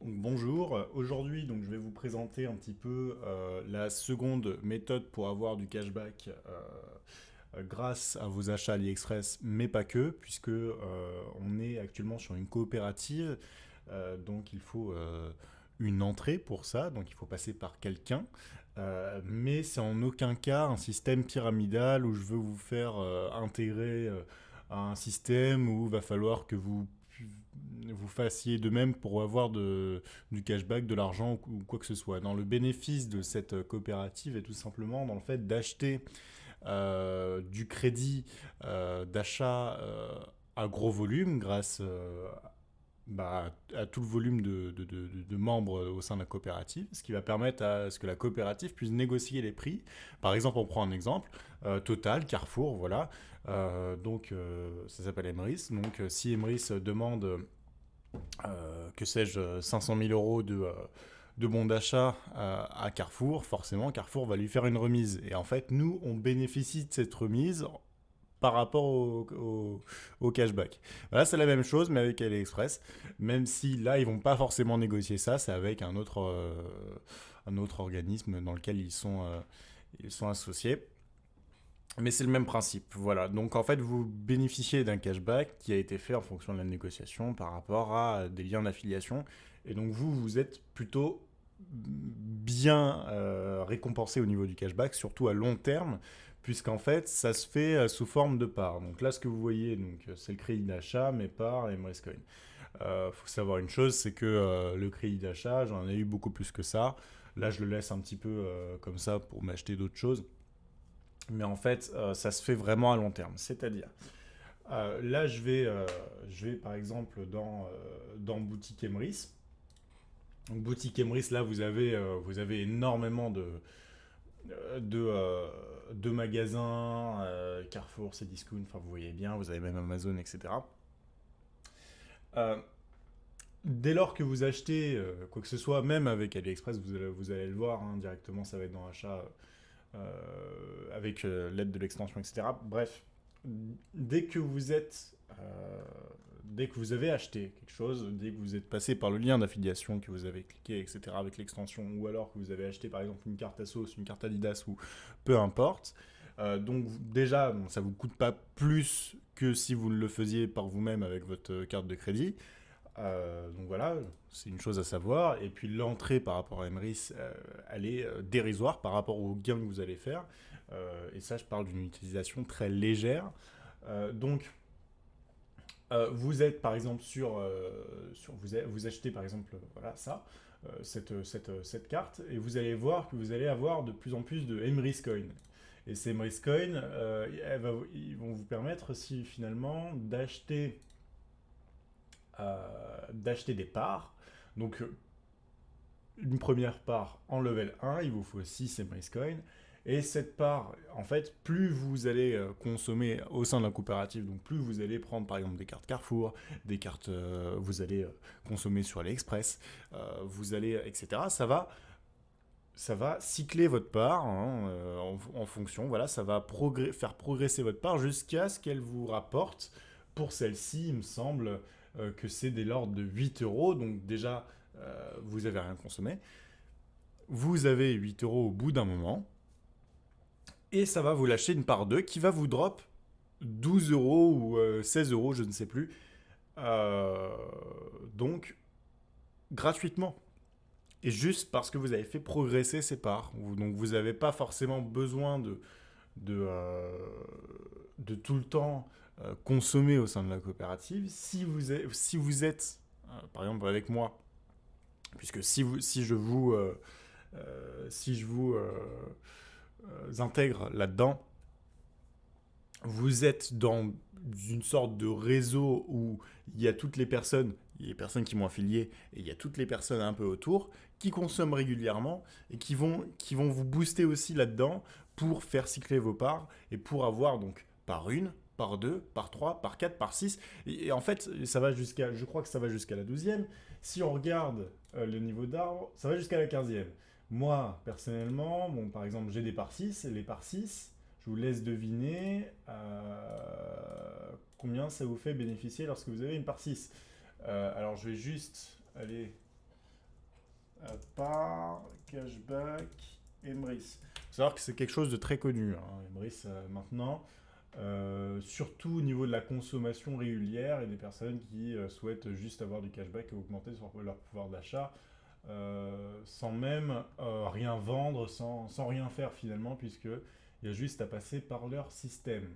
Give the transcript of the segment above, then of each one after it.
Bonjour, aujourd'hui je vais vous présenter un petit peu la seconde méthode pour avoir du cashback grâce à vos achats AliExpress, mais pas que, puisque on est actuellement sur une coopérative, donc il faut une entrée pour ça, donc il faut passer par quelqu'un, mais c'est en aucun cas un système pyramidal où je veux vous faire intégrer à un système où il va falloir que vous fassiez de même pour avoir du cashback, de l'argent ou quoi que ce soit. Dans le bénéfice de cette coopérative est tout simplement dans le fait d'acheter du crédit d'achat à gros volume grâce à tout le volume de membres au sein de la coopérative, ce qui va permettre à ce que la coopérative puisse négocier les prix. Par exemple, on prend un exemple, Total, Carrefour, voilà. Ça s'appelle Emrys. Donc, si Emrys demande que sais-je, 500 000 euros de bons d'achat à Carrefour, forcément, Carrefour va lui faire une remise. Et en fait, nous, on bénéficie de cette remise par rapport au cashback. Voilà, c'est la même chose, mais avec AliExpress. Même si là, ils vont pas forcément négocier ça, c'est avec un autre organisme dans lequel ils sont associés. Mais c'est le même principe, voilà. Donc en fait, vous bénéficiez d'un cashback qui a été fait en fonction de la négociation par rapport à des liens d'affiliation. Et donc vous êtes plutôt bien récompensé au niveau du cashback, surtout à long terme, puisqu'en fait, ça se fait sous forme de parts. Donc là, ce que vous voyez, c'est le crédit d'achat, mes parts et MREScoin. Faut savoir une chose, c'est que le crédit d'achat, j'en ai eu beaucoup plus que ça. Là, je le laisse un petit peu comme ça pour m'acheter d'autres choses. Mais en fait, ça se fait vraiment à long terme. C'est-à-dire, là, je vais par exemple dans Boutique Emrys. Donc, Boutique Emrys, là, vous avez énormément de, euh, de magasins, Carrefour, Cdiscount, enfin, vous voyez bien, vous avez même Amazon, etc. Euh, Dès lors que vous achetez quoi que ce soit, même avec AliExpress, vous allez le voir hein, directement, ça va être dans achat avec l'aide de l'extension, etc. Bref, dès que vous êtes, dès que vous avez acheté quelque chose, dès que vous êtes passé par le lien d'affiliation que vous avez cliqué, etc. avec l'extension, ou alors que vous avez acheté par exemple une carte Asos, une carte Adidas ou peu importe, donc déjà, bon, ça vous coûte pas plus que si vous le faisiez par vous-même avec votre carte de crédit. Donc voilà, c'est une chose à savoir. Et puis l'entrée par rapport à Emrys, elle est dérisoire par rapport au gain que vous allez faire. Et ça, je parle d'une utilisation très légère. Donc, vous êtes par exemple vous achetez par exemple voilà ça, cette carte, et vous allez voir que vous allez avoir de plus en plus de Emrys Coin. Et ces Emrys Coin, ils vont vous permettre si finalement d'acheter des parts. Donc, une première part en level 1, il vous faut 6 Embrace Coin. Et cette part, en fait, plus vous allez consommer au sein de la coopérative, donc plus vous allez prendre par exemple des cartes Carrefour, des cartes, vous allez consommer sur AliExpress, vous allez, etc. Ça va cycler votre part hein, en fonction, voilà, ça va faire progresser votre part jusqu'à ce qu'elle vous rapporte. Pour celle-ci, il me semble que c'est dès l'ordre de 8 euros, donc déjà, vous avez rien consommé. Vous avez 8 euros au bout d'un moment, et ça va vous lâcher une part 2 qui va vous drop 12 euros ou 16 euros, je ne sais plus. Euh, donc, gratuitement. Et juste parce que vous avez fait progresser ces parts. Donc, vous n'avez pas forcément besoin de, euh, de tout le temps consommer au sein de la coopérative. Si vous êtes par exemple avec moi, puisque si je vous intègre là-dedans, vous êtes dans une sorte de réseau où il y a toutes les personnes qui m'ont affilié, et il y a toutes les personnes un peu autour qui consomment régulièrement et qui vont vous booster aussi là-dedans pour faire cycler vos parts et pour avoir donc par une, par deux, par trois, par quatre, par six. Et en fait, je crois que ça va jusqu'à la 12e. Si on regarde le niveau d'arbre, ça va jusqu'à la 15e. Moi, personnellement, bon, par exemple, j'ai des par 6 et les par 6 je vous laisse deviner combien ça vous fait bénéficier lorsque vous avez une par 6. Alors je vais juste aller à part cashback Emrys. Il faut savoir que c'est quelque chose de très connu, hein, Emrys, maintenant. Surtout au niveau de la consommation régulière et des personnes qui souhaitent juste avoir du cashback et augmenter leur pouvoir d'achat sans même rien vendre, sans rien faire finalement, puisqu'il y a juste à passer par leur système.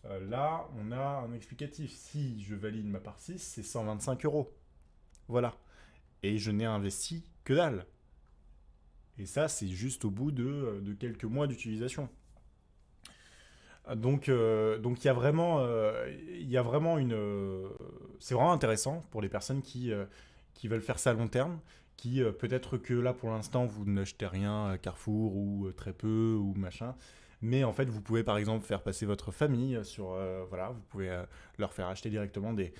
Là, on a un explicatif. Si je valide ma part 6, c'est 125 euros. Voilà. Et je n'ai investi que dalle. Et ça, c'est juste au bout de quelques mois d'utilisation. Donc il y a vraiment une. C'est vraiment intéressant pour les personnes qui veulent faire ça à long terme, qui peut-être que là pour l'instant vous n'achetez rien à Carrefour ou très peu ou machin, mais en fait vous pouvez par exemple faire passer votre famille sur voilà, vous pouvez leur faire acheter directement des,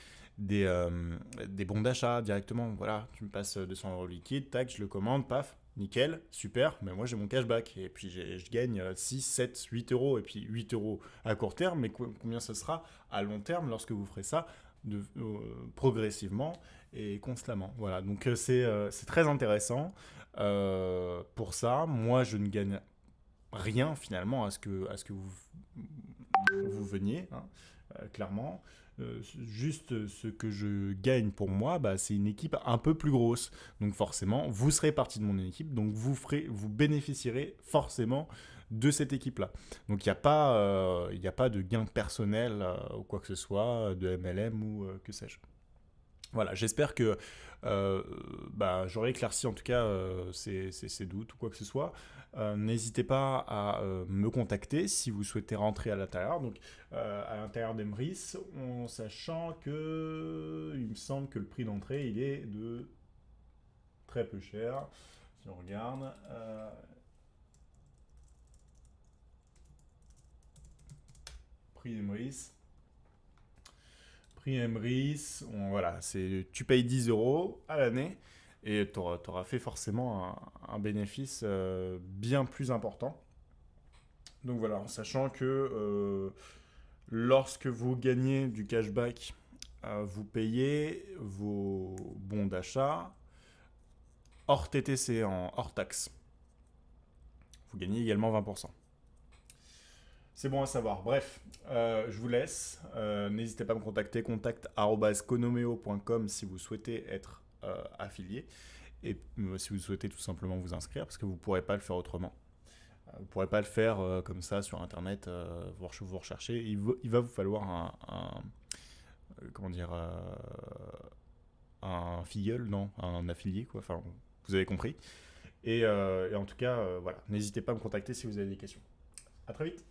euh, des bons d'achat directement. Voilà, tu me passes 200 euros liquide, tac, je le commande, paf, nickel, super, mais moi j'ai mon cashback. Et puis je gagne 6, 7, 8 euros. Et puis 8 euros à court terme, mais combien ce sera à long terme lorsque vous ferez ça progressivement et constamment. Voilà, donc c'est très intéressant. Pour ça, moi je ne gagne rien finalement à ce que vous veniez, hein, clairement. Juste ce que je gagne pour moi, bah, c'est une équipe un peu plus grosse. Donc forcément, vous serez partie de mon équipe, donc vous bénéficierez forcément de cette équipe-là. Donc il n'y a pas de gain personnel ou quoi que ce soit, de MLM ou que sais-je. Voilà, j'espère que bah, j'aurai éclairci en tout cas ces doutes ou quoi que ce soit. N'hésitez pas à me contacter si vous souhaitez rentrer à l'intérieur. Donc à l'intérieur d'Emrys, en sachant que il me semble que le prix d'entrée il est de très peu cher. Si on regarde, prix d'Emrys. Prix Emrys, voilà, tu payes 10 euros à l'année et tu auras fait forcément un bénéfice bien plus important. Donc voilà, en sachant que lorsque vous gagnez du cashback, vous payez vos bons d'achat hors TTC, hors taxe. Vous gagnez également 20%. C'est bon à savoir. Bref, je vous laisse. N'hésitez pas à me contacter. contact@konomeo.com si vous souhaitez être affilié. Et si vous souhaitez tout simplement vous inscrire, parce que vous ne pourrez pas le faire autrement. Vous ne pourrez pas le faire comme ça sur Internet, vous recherchez. Il va vous falloir comment dire, un filleul, non, un affilié, quoi. Enfin, vous avez compris. Et en tout cas, voilà, n'hésitez pas à me contacter si vous avez des questions. À très vite.